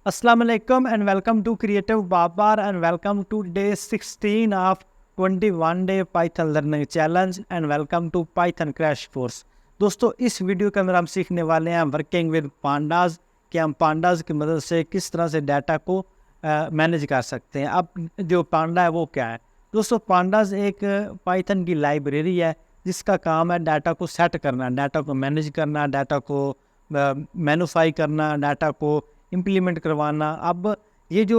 Assalamu alaikum and welcome to Creative Babar and welcome to day 16 of 21-day Python Learning Challenge and welcome to Python Crash Course। दोस्तों इस video के अंदर हम सीखने वाले हैं वर्किंग विद पांडाज कि हम पांडाज की मदद से किस तरह से डाटा को मैनेज कर सकते हैं। अब जो पांडा है वो क्या है दोस्तों? पांडाज एक पाइथन की लाइब्रेरी है जिसका काम है डाटा को सेट करना, डाटा को मैनेज करना, डाटा को मैनुफाई करना, डाटा को इम्प्लीमेंट करवाना। अब ये जो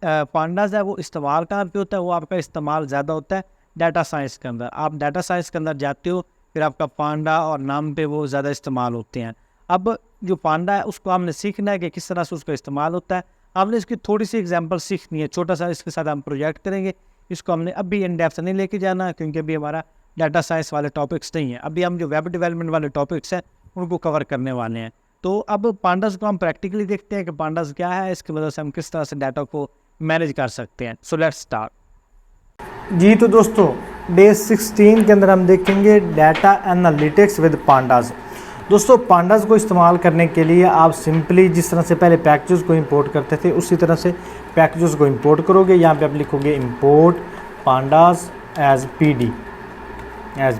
पांडाज है वो इस्तेमाल कहाँ पे होता है? वो आपका इस्तेमाल ज़्यादा होता है डाटा साइंस के अंदर। आप डाटा साइंस के अंदर जाते हो फिर आपका पांडा और नाम पे वो ज़्यादा इस्तेमाल होते हैं। अब जो पांडा है उसको हमने सीखना है कि किस तरह से उसका इस्तेमाल होता है। आपने इसकी थोड़ी सी एग्जांपल सीखनी है, छोटा सा इसके साथ हम प्रोजेक्ट करेंगे। इसको हमने अभी इन डेप्थ नहीं लेके जाना क्योंकि अभी हमारा डाटा साइंस वाले टॉपिक्स नहीं है। अभी हम जो वेब डेवलपमेंट वाले टॉपिक्स हैं उनको कवर करने वाले हैं। तो अब पांडाज को हम प्रैक्टिकली देखते हैं कि पांडाज क्या है, इसकी वजह से हम किस तरह से डाटा को मैनेज कर सकते हैं। So let's start. जी तो दोस्तों डे 16 के अंदर हम देखेंगे डाटा एनालिटिक्स विद पांडाज। दोस्तों पांडाज को इस्तेमाल करने के लिए आप सिंपली जिस तरह से पहले पैकेजेस को इंपोर्ट करते थे उसी तरह से पैकेजेस को इंपोर्ट करोगे। यहाँ पे आप लिखोगे इंपोर्ट पांडाज एज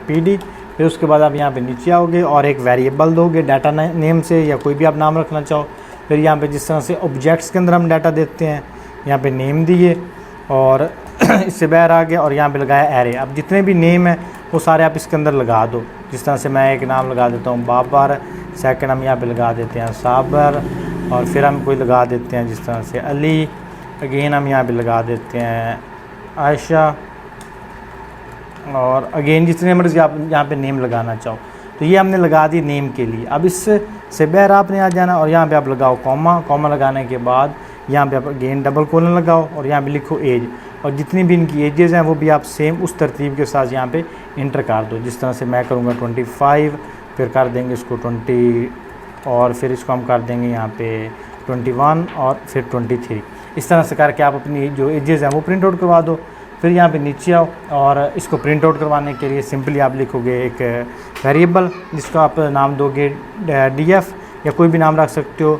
पीडी। फिर उसके बाद आप यहाँ पे नीचे आओगे और एक वेरिएबल दोगे डाटा नेम से या कोई भी आप नाम रखना चाहो। फिर यहाँ पे जिस तरह से ऑब्जेक्ट्स के अंदर हम डाटा देते हैं यहाँ पे नेम दिए और इससे बाहर आ गया और यहाँ पे लगाया एरे। अब जितने भी नेम है वो सारे आप इसके अंदर लगा दो। जिस तरह से मैं एक नाम लगा देता हूँ बाबर, सेकंड हम यहाँ पे लगा देते हैं साबर और फिर हम कोई लगा देते हैं जिस तरह से अली, अगेन हम यहाँ पे लगा देते हैं आयशा और अगेन जितने मर्जी आप यहाँ पे नेम लगाना चाहो। तो ये हमने लगा दी नेम के लिए। अब इससे बाहर आपने आ जाना और यहाँ पे आप लगाओ कॉमा लगाने के बाद यहाँ पे आप अगेन डबल कोलन लगाओ और यहाँ पे लिखो एज और जितनी भी इनकी एजेस हैं वो भी आप सेम उस तरतीब के साथ यहाँ पे इंटर कर दो। जिस तरह से मैं करूँगा 25, फिर कर देंगे इसको 20 और फिर इसको हम कर देंगे यहाँ पे 21 और फिर 23। इस तरह से करके आप अपनी जो एजेस हैं वो प्रिंट आउट करवा दो। फिर यहाँ पे नीचे आओ और इसको प्रिंट आउट करवाने के लिए सिंपली आप लिखोगे एक वेरिएबल जिसको आप नाम दोगे df या कोई भी नाम रख सकते हो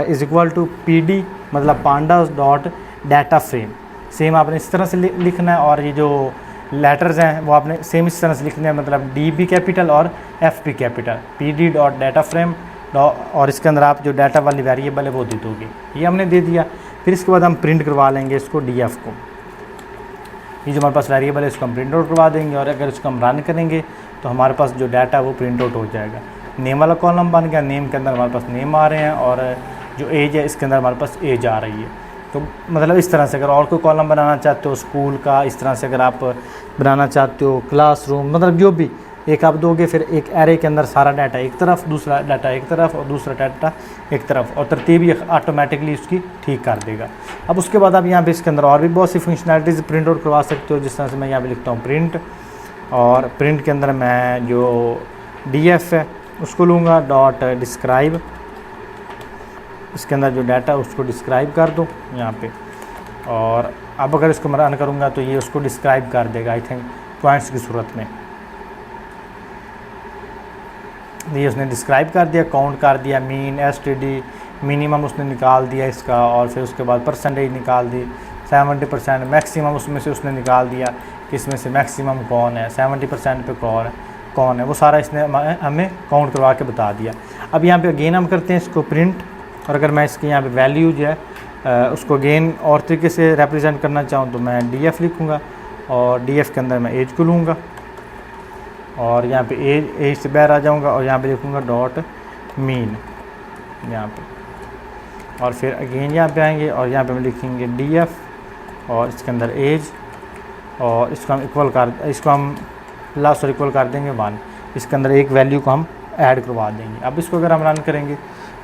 इज़ इक्वल टू pd मतलब pandas dot data frame. Same आपने इस तरह से लिखना है और ये जो लेटर्स हैं वो आपने सेम इस तरह से लिखने हैं, मतलब DB कैपिटल और FP capital, pd dot data frame और इसके अंदर आप जो डाटा वाली वेरिएबल है वो दे दोगे। ये हमने दे दिया। फिर इसके बाद हम प्रिंट करवा लेंगे इसको df को। ये जो हमारे पास वेरिएबल है इसको हम प्रिंट आउट करवा देंगे और अगर इसको हम रन करेंगे तो हमारे पास जो डाटा है वो प्रिंट आउट हो जाएगा। नेम वाला कॉलम बन गया, नेम के अंदर हमारे पास नेम आ रहे हैं और जो एज है इसके अंदर हमारे पास एज आ रही है। तो मतलब इस तरह से अगर और कोई कॉलम बनाना चाहते हो स्कूल का, इस तरह से अगर आप बनाना चाहते हो क्लासरूम, मतलब जो भी एक आप दोगे फिर एक एरे के अंदर सारा डाटा एक तरफ, दूसरा डाटा एक तरफ और दूसरा डाटा एक तरफ और तरतीब ये ऑटोमेटिकली उसकी ठीक कर देगा। अब उसके बाद आप यहाँ पे इसके अंदर और भी बहुत सी फंक्शनैलिटीज़ प्रिंट आउट करवा सकते हो। जिस तरह से मैं यहाँ पे लिखता हूँ प्रिंट और प्रिंट के अंदर मैं जो df है उसको लूँगा डॉट डिस्क्राइब। इसके अंदर जो डाटा उसको डिस्क्राइब कर दो यहाँ पे और अब अगर इसको मैं रन करूँगा तो ये उसको डिस्क्राइब कर देगा आई थिंक पॉइंट्स की सूरत में। ये उसने डिस्क्राइब कर दिया, काउंट कर दिया, मीन STD मिनिमम उसने निकाल दिया इसका और फिर उसके बाद परसेंटेज निकाल दी 70%, मैक्सिमम उसमें से उसने निकाल दिया कि इसमें से मैक्सिमम कौन है, 70% पे कौन है, वो सारा इसने हमें काउंट करवा के बता दिया। अब यहाँ पे अगेन हम करते हैं इसको प्रिंट और अगर मैं इसके यहाँ पे वैल्यू जो है उसको अगेन और तरीके से रिप्रेजेंट करना चाहूँ तो मैं df लिखूँगा और df के अंदर मैं एज को लूँगा और यहाँ पे एज से बाहर आ जाऊँगा और यहाँ पे लिखूँगा डॉट मीन यहाँ पे और फिर अगेन यहाँ पे आएंगे और यहाँ पे हम लिखेंगे df और इसके अंदर एज और इसको हम प्लस और इक्वल कर देंगे 1। इसके अंदर एक वैल्यू को हम ऐड करवा देंगे। अब इसको अगर हम रन करेंगे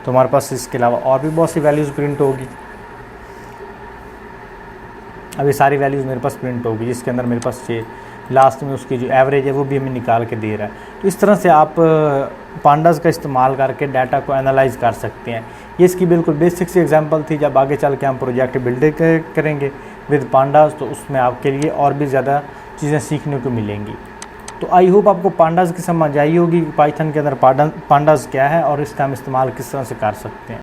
तो हमारे पास इसके अलावा और भी बहुत सी वैल्यूज़ प्रिंट होगी। अब ये सारी वैल्यूज़ मेरे पास प्रिंट होगी जिसके अंदर मेरे पास ये लास्ट में उसकी जो एवरेज है वो भी हमें निकाल के दे रहा है। तो इस तरह से आप पांडाज का इस्तेमाल करके डाटा को एनालाइज कर सकते हैं। ये इसकी बिल्कुल बेसिक सी एग्जांपल थी। जब आगे चल के हम प्रोजेक्ट बिल्ड करेंगे विद पांडाज तो उसमें आपके लिए और भी ज़्यादा चीज़ें सीखने को मिलेंगी। तो आई होप आपको पांडाज की समझ आई होगी पाइथन के अंदर पांडाज क्या है और इसका हम इस्तेमाल किस तरह से कर सकते हैं।